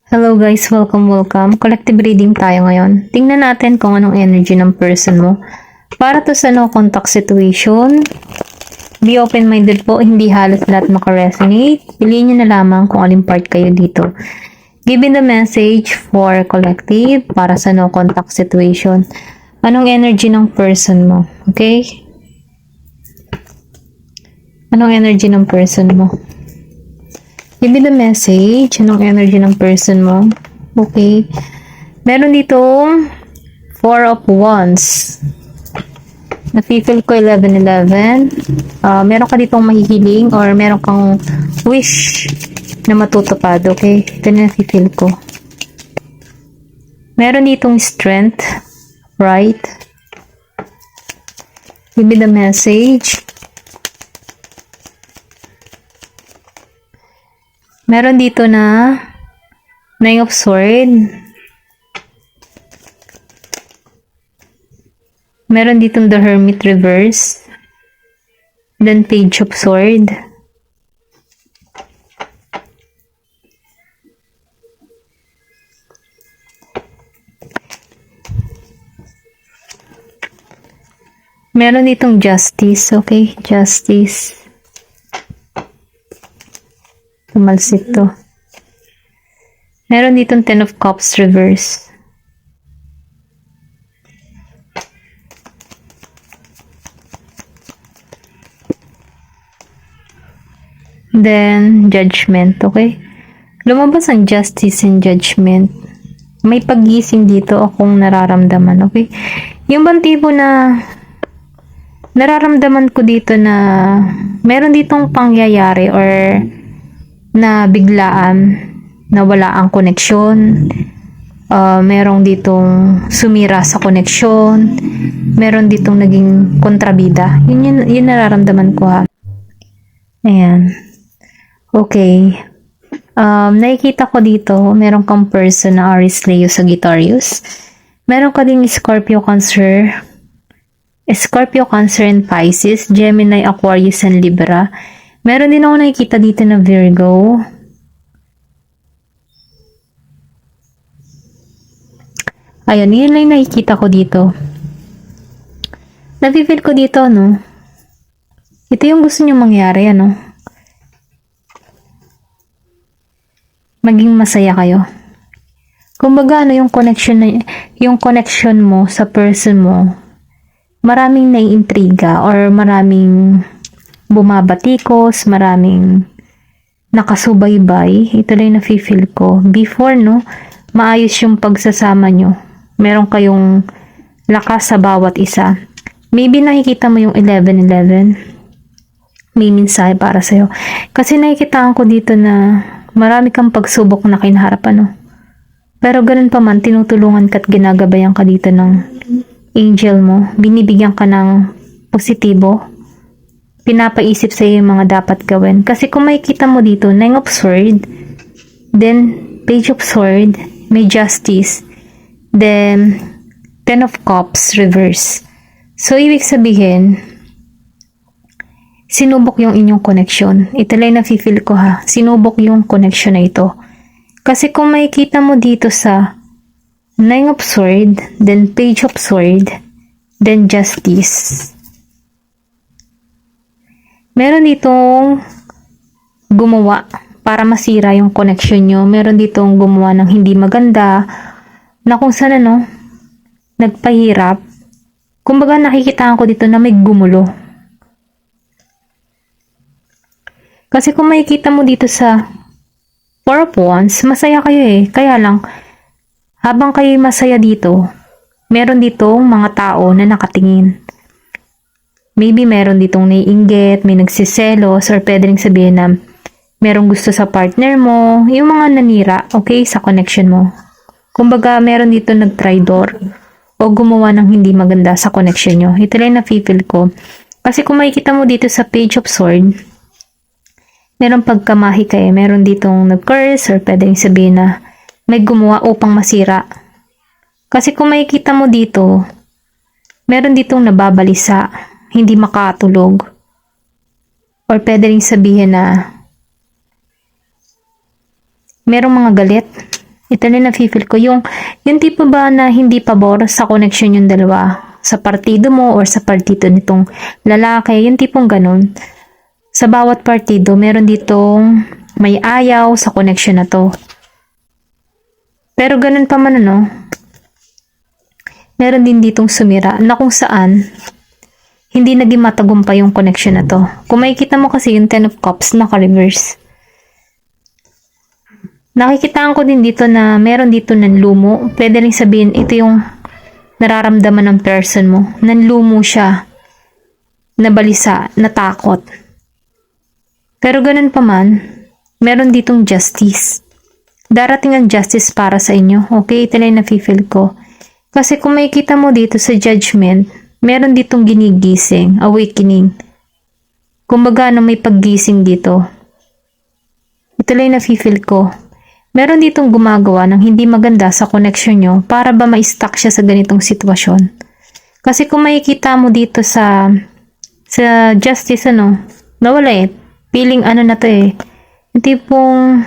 Hello guys, welcome. Collective reading tayo ngayon. Tingnan natin kung anong energy ng person mo. Para to sa no contact situation, be open-minded po, hindi halos lahat makaresonate. Piliin nyo na lamang kung alin part kayo dito. Given the message for collective para sa no contact situation. Anong energy ng person mo? Okay? Anong energy ng person mo? Give me the message. Anong energy ng person mo? Okay. Meron ditong 4 of Wands. Nafe-feel ko 11-11. Meron ka ditong mahihiling or meron kang wish na matutupad. Okay. Ito na nafe-feel ko. Meron ditong strength. Right. Give me the message. Meron dito na Nine of Swords. Meron ditong The Hermit reverse. Then Page of Swords. Meron ditong Justice. Okay, Justice. Tumalsik to. Meron ditong Ten of Cups reverse. Then, Judgment. Okay? Lumabas ang Justice and Judgment. May paggising dito akong nararamdaman. Okay? Yung bang tipo na nararamdaman ko dito na meron ditong pangyayari or na biglaan na wala ang koneksyon, merong ditong sumira sa koneksyon, meron ditong naging kontrabida. Yun nararamdaman ko ha. Ayan. Okay. Nakikita ko dito, meron kang person na Aries, Leo, Sagittarius. Meron ka ding Scorpio, Cancer, and Pisces, Gemini, Aquarius, and Libra. Meron din ako nakikita dito na Virgo. Ayun, yun lang nakikita ko dito. Nafe-feel ko dito, no? Ito yung gusto nyo mangyari, ano? Maging masaya kayo. Kumbaga, ano yung connection mo sa person mo, maraming naiintriga or maraming bumabatikos, maraming nakasubaybay. Ito lang nafe-feel ko. Before, no, maayos yung pagsasama nyo. Meron kayong lakas sa bawat isa. Maybe nakikita mo yung 11-11. May mensahe para sa'yo. Kasi nakikitaan ko dito na marami kang pagsubok na kinaharap, no? Pero ganun pa man, tinutulungan ka at ginagabayan ka dito ng angel mo. Binibigyan ka ng positibo. Pinapaisip sa iyo yung mga dapat gawin. Kasi kung makikita mo dito, Nine of Swords, then Page of Swords, may Justice, then Ten of Cups, reverse. So, ibig sabihin, sinubok yung inyong connection. Ito lang nafe-feel ko ha. Sinubok yung connection na ito. Kasi kung makikita mo dito sa Nine of Swords, then Page of Swords, then Justice, meron ditong gumawa para masira yung connection nyo. Meron ditong gumawa ng hindi maganda na kung saan ano, nagpahirap. Kumbaga nakikitaan ko dito na may gumulo. Kasi kung makikita mo dito sa Four of Wands, masaya kayo eh. Kaya lang, habang kayo masaya dito, meron ditong mga tao na nakatingin. Maybe meron ditong naiinggit, may nagsiselos, or pwede rin sabihin na merong gusto sa partner mo, yung mga nanira, okay, sa connection mo. Kumbaga, meron dito nag-traitor o gumawa ng hindi maganda sa connection nyo. Ito lang na-feel ko. Kasi kung makikita mo dito sa Page of Swords, meron pagkamahi kayo, meron ditong nag-curse, or pwede rin sabihin na may gumawa upang masira. Kasi kung makikita mo dito, meron ditong nababalisa, hindi makatulog. Or pwede rin sabihin na merong mga galit Ito na nafe-feel ko. Yung tipo ba na hindi pabor sa connection yung dalawa? Sa partido mo or sa partido nitong lalaki, yung tipong ganun. Sa bawat partido, meron ditong may ayaw sa connection na to. Pero ganun pa man meron din ditong sumira na kung saan hindi naging matagumpay yung connection na to. Kung makikita mo kasi yung Ten of Cups naka-reverse. Nakikitaan ko din dito na meron dito nanlumo. Pwede rin sabihin, ito yung nararamdaman ng person mo. Nanlumo siya. Nabalisa, natakot. Pero ganun pa man, meron ditong justice. Darating ang justice para sa inyo. Okay, ito lang yung nafe-feel ko. Kasi kung makikita mo dito sa judgment, meron ditong ginigising, awakening. Kumbaga may paggising dito. Ito lang yung nafe-feel ko. Meron ditong gumagawa ng hindi maganda sa connection nyo para ba ma-stuck siya sa ganitong sitwasyon. Kasi kung makikita mo dito sa justice nawala eh. Feeling na to eh. Yung tipong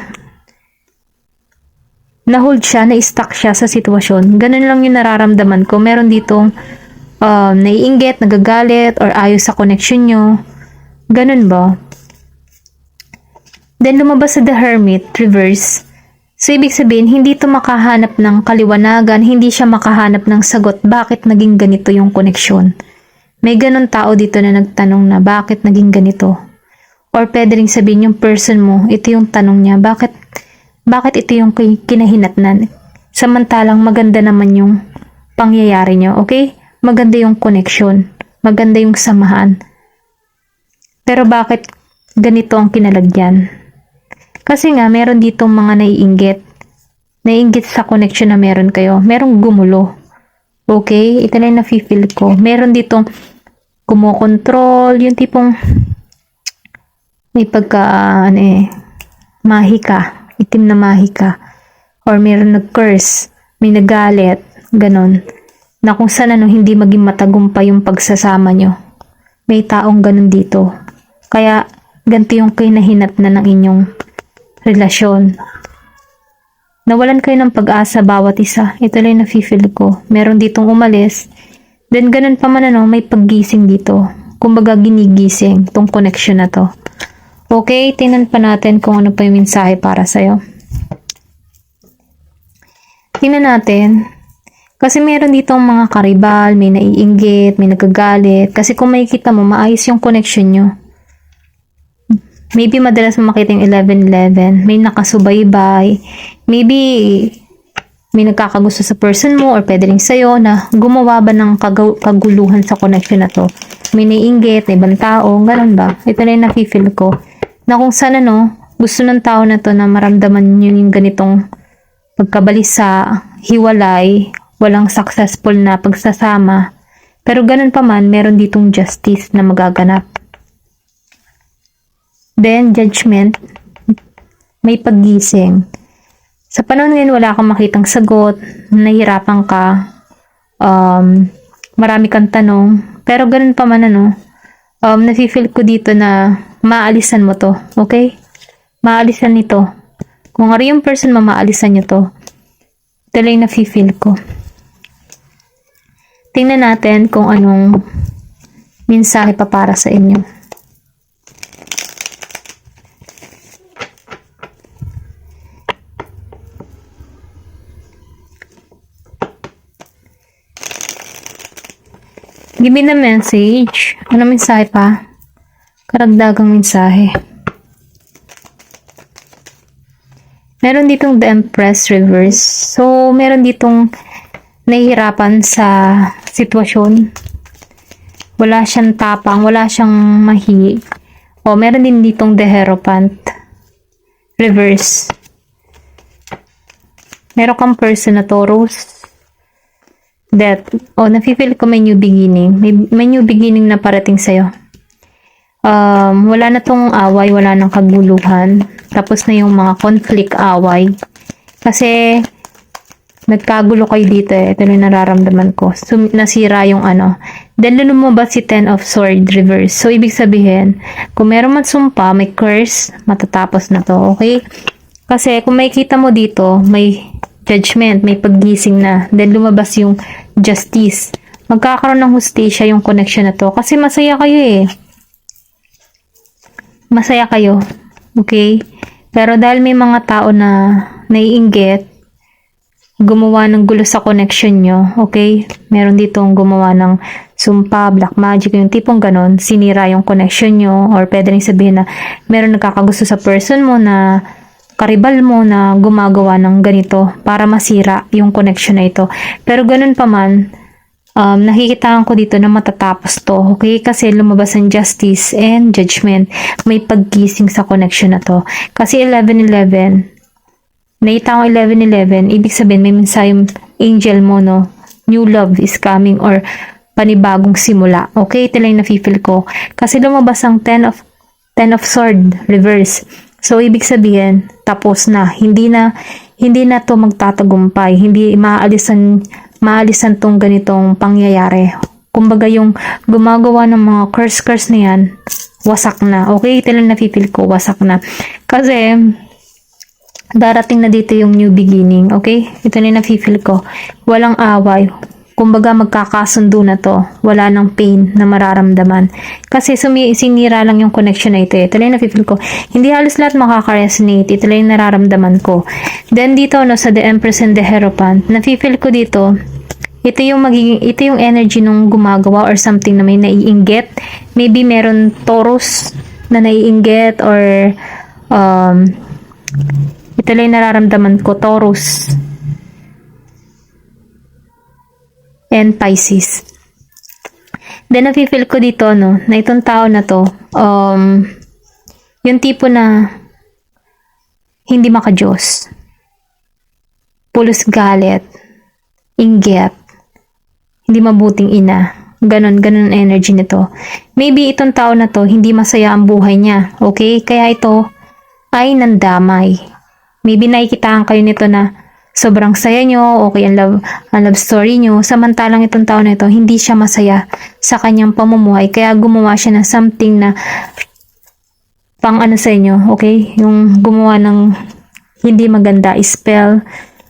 na-hold siya, na-stuck siya sa sitwasyon. Ganun lang yung nararamdaman ko. Meron ditong naiinggit, nagagalit, or ayos sa connection nyo. Ganun ba? Then lumabas sa The Hermit, reverse. So, ibig sabihin, hindi ito makahanap ng kaliwanagan, hindi siya makahanap ng sagot bakit naging ganito yung koneksyon. May ganun tao dito na nagtanong na bakit naging ganito. Or pwede rin sabihin yung person mo, ito yung tanong niya, bakit ito yung kinahinatnan? Samantalang maganda naman yung pangyayari nyo, okay? Maganda yung connection, maganda yung samahan. Pero bakit ganito ang kinalagyan? Kasi nga, meron ditong mga naiinggit sa connection na meron kayo. Merong gumulo. Okay? Ito na yung nafe-feel ko. Meron ditong kumokontrol, yung tipong may mahika. Itim na mahika. Or meron nag-curse, may nagalit, ganon. Na kung saan hindi maging matagumpay yung pagsasama nyo. May taong ganon dito. Kaya, ganito yung kinahinat na ng inyong relasyon. Nawalan kayo ng pag-asa bawat isa. Ito lang yung nafe-feel ko. Meron ditong umalis. Then ganun pa man may paggising dito. Kumbaga ginigising tong connection na to. Okay, tingnan pa natin kung ano pa yung mensahe para sa'yo. Tingnan natin. Kasi meron ditong mga karibal, may naiinggit, may nagagalit. Kasi kung makikita mo, maayos yung connection nyo. Maybe madalas mo makita yung 11-11. May nakasubaybay. Maybe may nagkakagusto sa person mo or pwede rin sa'yo na gumawa ba ng kaguluhan sa connection na to. May naiinggit, may ibang tao, ganun ba? Ito na yung nafe-feel ko. Na kung saan gusto ng tao na to na maramdaman nyo yung ganitong pagkabalisa, hiwalay, walang successful na pagsasama. Pero ganun pa man, meron ditong justice na magaganap. Then, judgment, may paggising. Sa panahon ngayon, wala kang makitang sagot, nahihirapan ka, marami kang tanong, pero ganun pa man nafe-feel ko dito na maalisan mo to, okay? Maalisan nito. Kung ano yung person mo, maalisan nyo to. Ito lang nafe-feel ko. Tingnan natin kung anong mensahe pa para sa inyo. Give me the message. Ano mensahe pa? Karagdagang mensahe. Meron ditong The Empress reverse. So, meron ditong nahihirapan sa sitwasyon. Wala siyang tapang, wala siyang mahi. O, meron din ditong The Hierophant reverse. Meron kang person na Taurus. Death. Nafe-feel ko may new beginning. May new beginning na parating sa'yo. Wala na tong away, wala nang kaguluhan. Tapos na yung mga conflict away. Kasi, nagkagulo kayo dito eh. Ito yung nararamdaman ko. So, nasira yung Then, lumabas si Ten of Sword reverse. So, ibig sabihin, kung meron man sumpa, may curse, matatapos na to. Okay? Kasi, kung makikita mo dito, may Judgment, may paggising na. Then lumabas yung Justice. Magkakaroon ng hustisya yung connection na to. Kasi masaya kayo eh. Masaya kayo. Okay? Pero dahil may mga tao na naiinggit, gumawa ng gulo sa connection nyo, okay? Meron ditong gumawa ng sumpa, black magic, yung tipong ganon, sinira yung connection nyo, or pwede rin sabihin na meron nagkakagusto sa person mo na karibal mo na gumagawa ng ganito para masira yung connection na ito. Pero ganun pa man, nakikitaan ko dito na matatapos to, okay? Kasi lumabas ang Justice and Judgment. May paggising sa connection na to. Kasi 11-11, nakita ko 11-11, ibig sabihin may mensaheng angel mo, no? New love is coming or panibagong simula. Okay? Ito lang yung nafe-feel ko. Kasi lumabas ang 10 of sword reverse. So, ibig sabihin, tapos na. Hindi na to magtatagumpay. Hindi maalisan tong ganitong pangyayari. Kumbaga yung gumagawa ng mga curse na yan, wasak na. Okay? Ito lang nafe-feel ko, wasak na. Kasi, darating na dito yung new beginning, okay? Ito na yung nafe-feel ko. Walang away. Kumbaga magkakasundo na to. Wala nang pain na mararamdaman. Kasi sinira lang yung connection na ito. Ito na yung nafe-feel ko. Hindi halos lahat makaka-resonate. Ito lang yung nararamdaman ko. Then dito, no, sa The Empress and the Hierophant, nafe-feel ko dito, ito yung energy nung gumagawa or something na may naiinggit. Maybe meron Taurus na naiinggit or ito lang nararamdaman ko, Taurus and Pisces. Then, nafe-feel ko dito, no, na itong tao na to, yung tipo na hindi makajos, pulos galit, inggit, hindi mabuting ina. Ganon energy nito. Maybe itong tao na to, hindi masaya ang buhay niya. Okay? Kaya ito ay nandamay. Maybe nakikitaan kayo nito na sobrang saya nyo, okay ang love story nyo. Samantalang itong tao na ito, hindi siya masaya sa kanyang pamumuhay. Kaya gumawa siya ng something na pang ano sa inyo, okay? Yung gumawa ng hindi maganda, spell,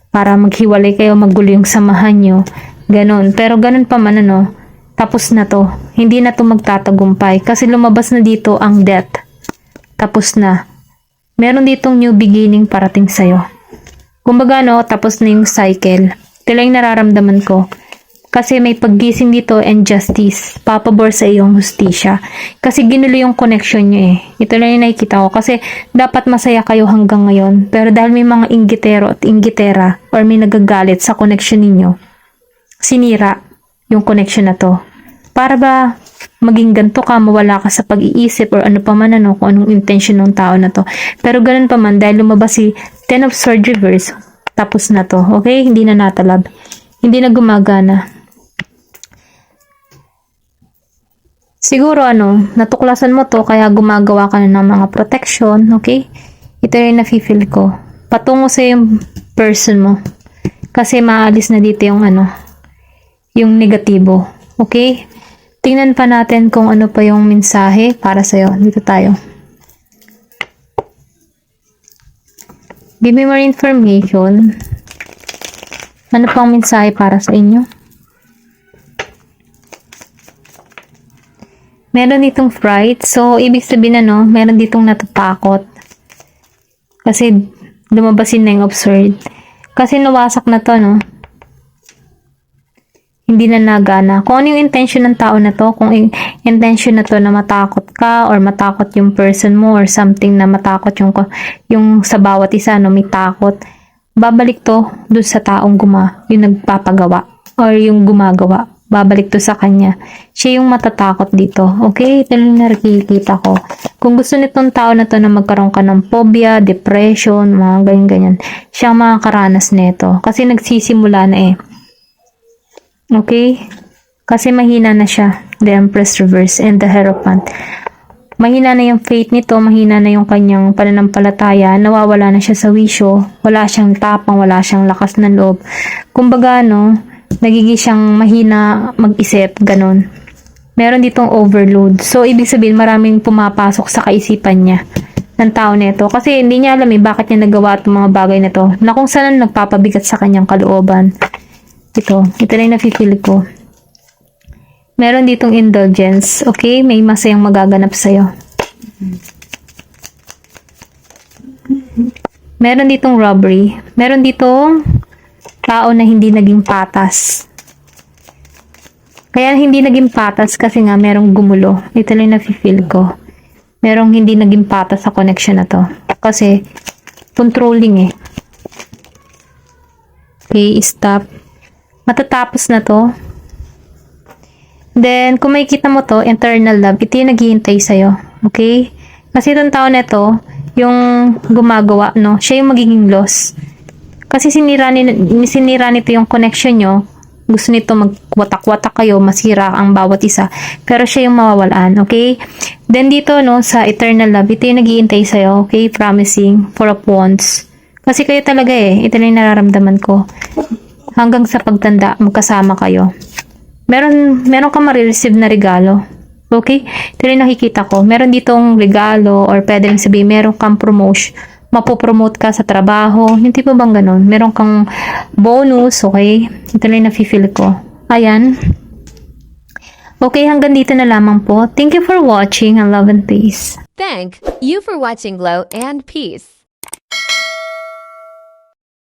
para maghiwalay kayo, magulo yung samahan nyo. Ganon. Pero ganon pa man, ano, tapos na to. Hindi na to magtatagumpay. Kasi lumabas na dito ang death. Tapos na. Meron ditong new beginning parating sa'yo. Kumbaga, no, tapos na yung cycle. Ito lang yung nararamdaman ko. Kasi may paggising dito and justice. Papabor sa iyong hustisya. Kasi ginulo yung connection nyo eh. Ito lang yung nakikita ko. Kasi dapat masaya kayo hanggang ngayon. Pero dahil may mga inggitero at inggitera or may nagagalit sa connection ninyo, sinira yung connection na to. Para ba maging ganito ka, mawala ka sa pag-iisip or ano pa man, ano, kung anong intention ng tao na to. Pero ganun pa man, dahil lumabas si 10 of Swords reverse, tapos na to. Okay? Hindi na natalab. Hindi na gumagana. Siguro, ano, natuklasan mo to, kaya gumagawa ka na ng mga protection. Okay? Ito yung nafe-feel ko. Patungo sa yung person mo. Kasi maalis na dito yung, ano, yung negatibo. Okay? Tingnan pa natin kung ano pa yung mensahe para sa'yo. Dito tayo. Give me more information. Ano pang mensahe para sa inyo? Meron ditong fright. So, ibig sabihin ano, meron ditong natatakot. Kasi, lumabasin na yung absurd. Kasi nawasak na to, no? Hindi na nagana. Kung ano yung intention ng tao na to, kung intention na to na matakot ka or matakot yung person mo or something na matakot yung sa bawat isa, no, may takot, babalik to dun sa taong yung nagpapagawa or yung gumagawa. Babalik to sa kanya. Siya yung matatakot dito. Okay? Ito yung nakikita ko. Kung gusto nitong tao na to na magkaroon ka ng phobia, depression, mga ganyan-ganyan, siya ang makakaranas nito. Kasi nagsisimula na eh. Okay? Kasi mahina na siya. The Empress reverse and the Hierophant. Mahina na yung faith nito, mahina na yung kanyang pananampalataya, nawawala na siya sa wisyo, wala siyang tapang, wala siyang lakas ng loob. Kumbaga, no, nagiging siyang mahina mag-isip, ganun. Meron ditong overload. So, ibig sabihin, maraming pumapasok sa kaisipan niya ng tao nito. Kasi hindi niya alam bakit niya nagawa itong mga bagay na to. Na kung saan nagpapabigat sa kanyang kalooban. Ito na yung nafe-feel ko. Meron ditong indulgence. Okay? May masayang magaganap sa'yo. Meron ditong robbery. Meron ditong tao na hindi naging patas. Kaya hindi naging patas kasi nga merong gumulo. Ito lang yung nafe-feel ko. Merong hindi naging patas sa connection na to. Kasi controlling eh. Okay, stop. Matatapos na to. Then, kung makikita mo to, eternal love, ito yung naghihintay sa'yo. Okay? Kasi itong tao na to, yung gumagawa, no? Siya yung magiging loss. Kasi sinira nito yung connection nyo. Gusto nito magwatak-watak kayo, masira ang bawat isa. Pero siya yung mawawalaan, okay? Then dito, no, sa eternal love, ito yung naghihintay sa'yo, okay? Promising, Four of Wands. Kasi kayo talaga eh, ito na yung nararamdaman ko. Hanggang sa pagtanda, magkasama kayo. Meron ka marireceive na regalo. Okay? Ito yung nakikita ko. Meron ditong regalo or pwede rin sabihin, meron kang promotion. Mapopromote ka sa trabaho. Yung tipo bang ganun? Meron kang bonus, okay? Ito lang yung nafe-feel ko. Ayan. Okay, hanggang dito na lamang po. Thank you for watching and love and peace. Thank you for watching Glow and Peace.